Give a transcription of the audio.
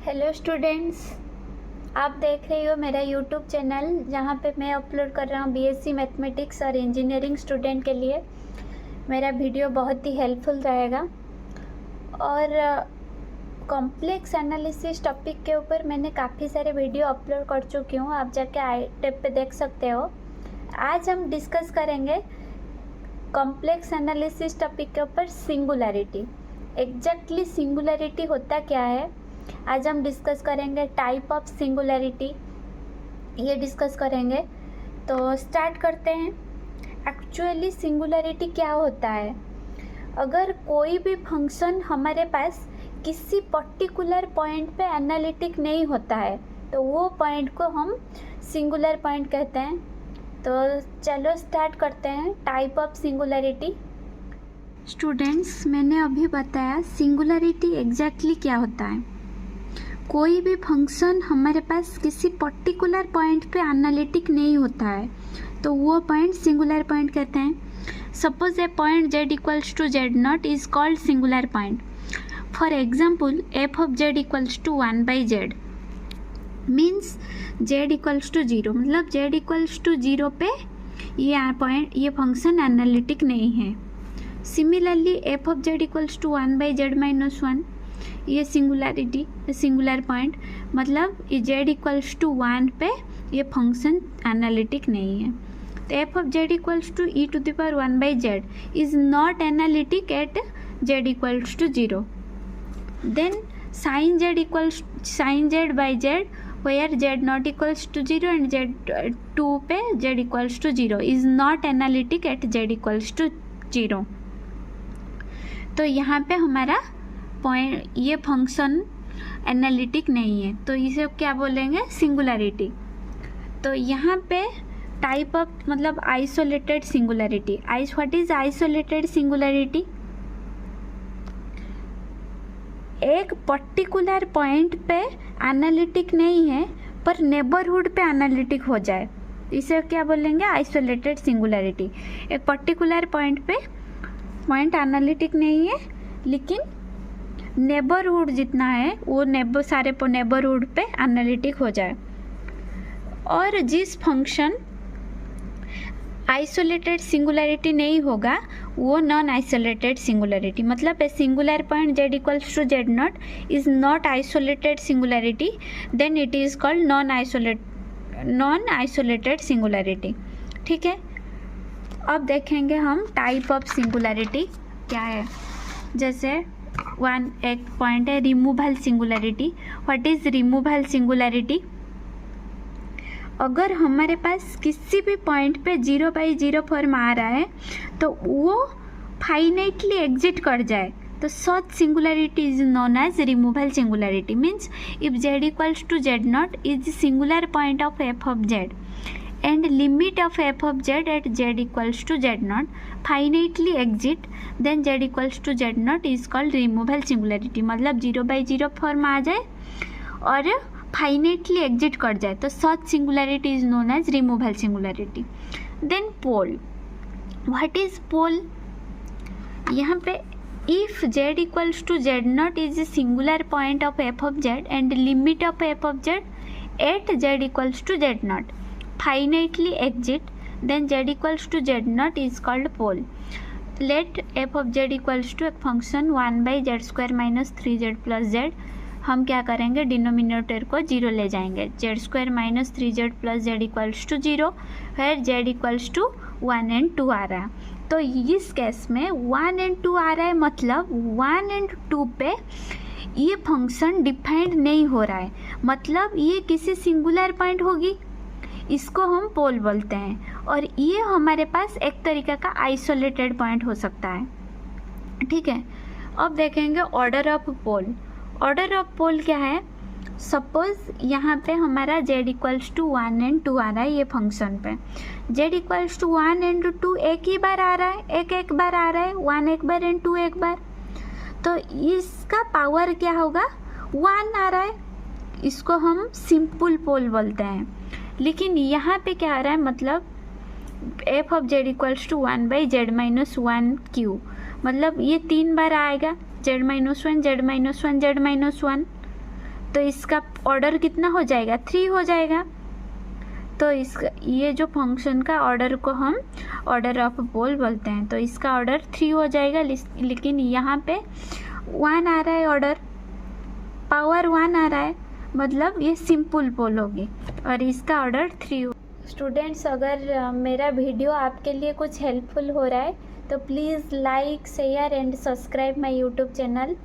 Hello students, आप देख रहे हो मेरा यूट्यूब चैनल जहाँ पे मैं अपलोड कर रहा हूँ बीएससी मैथमेटिक्स और इंजीनियरिंग स्टूडेंट के लिए। मेरा वीडियो बहुत ही हेल्पफुल रहेगा और कॉम्प्लेक्स एनालिसिस टॉपिक के ऊपर मैंने काफ़ी सारे वीडियो अपलोड कर चुकी हूँ। आप जाके आई टैब पे देख सकते हो। आज हम डिस्कस करेंगे कॉम्प्लेक्स एनालिसिस टॉपिक के ऊपर सिंगुलैरिटी। एग्जैक्टली सिंगुलैरिटी होता क्या है आज हम डिस्कस करेंगे। टाइप ऑफ सिंगुलैरिटी ये डिस्कस करेंगे। तो स्टार्ट करते हैं। एक्चुअली सिंगुलैरिटी क्या होता है? अगर कोई भी फंक्शन हमारे पास किसी पर्टिकुलर पॉइंट पे एनालिटिक नहीं होता है तो वो पॉइंट को हम सिंगुलर पॉइंट कहते हैं। तो चलो स्टार्ट करते हैं। Type of singularity. स्टूडेंट्स, मैंने अभी बताया सिंगुलैरिटी एग्जैक्टली क्या होता है। कोई भी फंक्शन हमारे पास किसी पर्टिकुलर पॉइंट पे एनालिटिक नहीं होता है तो वो पॉइंट सिंगुलर पॉइंट कहते हैं। Suppose a point z equals to z not is called singular point. For example F of z equals to 1/z means z equals to 0, मतलब z इक्वल्स टू 0 पे ये फंक्शन एनालिटिक नहीं है। Similarly F of z equals to 1/z-1 ये singular point, मतलब ये z equals to 1 पे ये फंक्शन एनालिटिक नहीं है। तो F of z equals to e⁻1/z is not analytic at z equals to 0। Then sin z by z where z not equals to 0 and z2 पे z equals to 0 is not analytic at z equals to 0। तो यहाँ पे हमारा point ये function analytic नहीं है तो इसे क्या बोलेंगे? सिंगुलैरिटी। तो यहाँ पे टाइप ऑफ मतलब isolated singularity. What is isolated singularity? एक पर्टिकुलर पॉइंट पे एनालिटिक नहीं है पर नेबरहुड पे एनालिटिक हो जाए, इसे क्या बोलेंगे? Isolated singularity. एक पर्टिकुलर पॉइंट पे पॉइंट एनालिटिक नहीं है लेकिन नेबरहुड जितना है वो सारे नेबरहुड पे एनालिटिक हो जाए। और जिस फंक्शन आइसोलेटेड सिंगुलैरिटी नहीं होगा वो नॉन आइसोलेटेड सिंगुलैरिटी। मतलब a singular point z equals to z not is not isolated singularity, then it is called non isolated singularity. ठीक है, अब देखेंगे हम टाइप ऑफ सिंगुलैरिटी क्या है। जैसे एक पॉइंट है removal singularity. What is removal singularity? अगर हमारे पास किसी भी पॉइंट पे 0/0 फॉर्म आ रहा है तो वो फाइनाइटली एग्जिट कर जाए तो such singularity is known as removal singularity. Means if z equals to z not is singular point of f of z and limit of f of z at z equals to z naught finitely exit, then z equals to z naught is called removal singularity। मतलब 0/0 form आ जाए और फाइनेटली exit कर जाए तो such singularity is known as removal singularity. Then pole. What is pole? यहाँ पे if z equals to z not is a singular point of f of z and limit of f of z at z equals to z naught finitely exit, then z equals to z naught is called pole। Let f of z equals to एक function 1/z² minus 3z plus z। हम क्या करेंगे? Denominator को 0 ले जाएंगे। z² minus 3z plus z equals to 0 where z equals to 1 and 2 आ रहा है। तो इस केस में 1 and 2 आ रहा है, मतलब 1 and 2 पे ये फंक्शन डिफाइंड नहीं हो रहा है, मतलब ये किसी सिंगुलर पॉइंट होगी, इसको हम पोल बोलते हैं। और ये हमारे पास एक तरीके का आइसोलेटेड पॉइंट हो सकता है। ठीक है, अब देखेंगे order of pole. Order of pole क्या है? सपोज यहाँ पे हमारा z इक्वल्स टू 1 and 2 आ रहा है ये फंक्शन पे। z इक्वल्स टू 1 and 2 एक ही बार आ रहा है, एक बार आ रहा है, 1 एक बार एंड 2 एक बार। तो इसका पावर क्या होगा? 1 आ रहा है, इसको हम सिंपल पोल बोलते हैं। लेकिन यहाँ पे क्या आ रहा है? मतलब f of z equals to 1/z-1 q, मतलब ये 3 बार आएगा z-1 z-1 z-1। तो इसका ऑर्डर कितना हो जाएगा, 3 हो जाएगा। तो इसका ये जो फंक्शन का ऑर्डर को हम ऑर्डर ऑफ पोल बोलते हैं। तो इसका ऑर्डर 3 हो जाएगा, लेकिन यहाँ पे 1 आ रहा है, ऑर्डर पावर 1 आ रहा है, मतलब ये सिंपल पोल होगी और इसका ऑर्डर 3 हो। स्टूडेंट्स, अगर मेरा वीडियो आपके लिए कुछ हेल्पफुल हो रहा है तो please like, share and subscribe my YouTube channel.